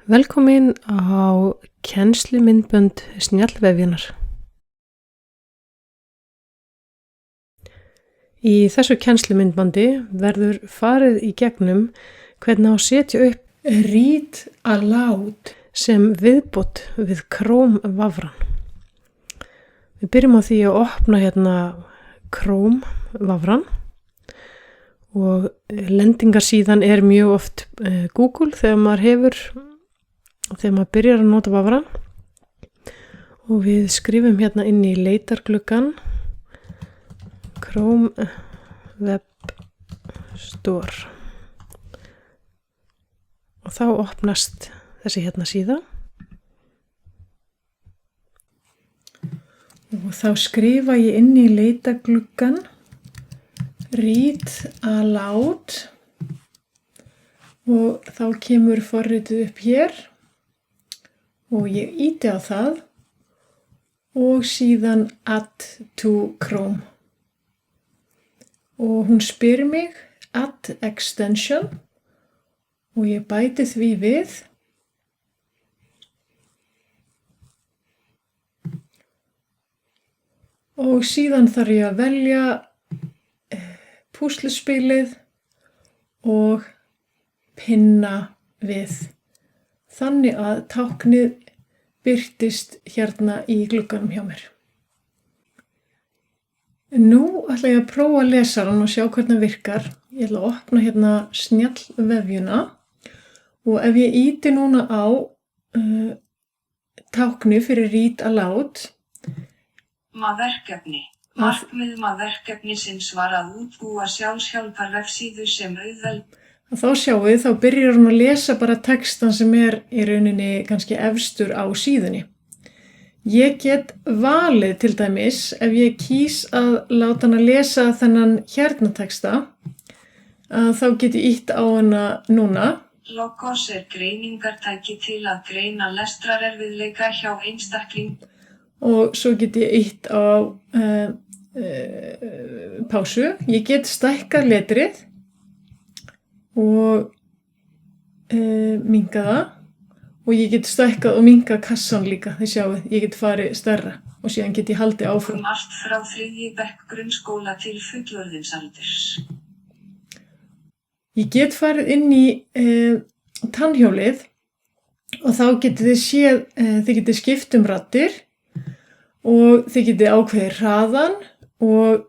Velkomin á kennslumyndbönd snjallvefjunar. Í þessu kennslumyndbandi verður farið í gegnum hvernig á að setja upp read aloud sem viðbót við Chrome vafran. Við byrjum á því að opna hérna Chrome vafran og lendingarsíðan er mjög oft Google þegar maður byrjar að nota vafran og við skrifum hérna inn í leitargluggann Chrome Web Store og þá opnast þessi hérna síða og þá skrifa ég inn í leitargluggann read aloud og þá kemur forritið upp hér og ég ýti á það og síðan add to Chrome og hún spyr mig add extension og ég bæti því við og síðan þarf ég að velja púsluspilið og pinna við þannig að táknið birtist hérna í glugganum hjá mér. Nú ætla ég að prófa að lesa hann og sjá hvernig hann virkar. Ég ætla að opna hérna snjallvefjuna og ef ég ýti núna á tákni fyrir read aloud Verkefni. Markmið verkefnisins var að útbúa sjálfshjálpar vefsíðu sem Þá sjáum við, þá byrjar hún að lesa bara textan sem er í rauninni kannski efstur á síðunni. Ég get valið til dæmis ef ég kýs að láta hana lesa þennan hérna texta, þá get ég ýtt á hana núna. Logos er greiningartæki til að greina lestrarerfiðleika hjá einstakling. Og svo get ég ýtt á pásu. Ég get stækkað letrið og minkað það og ég get stækkað og minkað kassan líka. Þið sjáu, ég get farið stærra og síðan get ég haldið áfram. Allt frá 3. bekk grunnskóla til fullorðinsaldurs. Ég get farið inn í tannhjólið og þá getið þið séð, þið getið skipt raddir og þið getið ákveðið hraðan og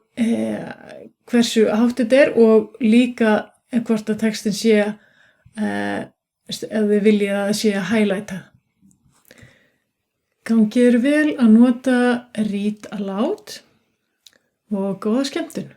hversu hátt þetta er og líka hvort að textin sé, ef þið viljið að það sé að highlighta. Gangi þér vel að nota read aloud og góða skemmtun.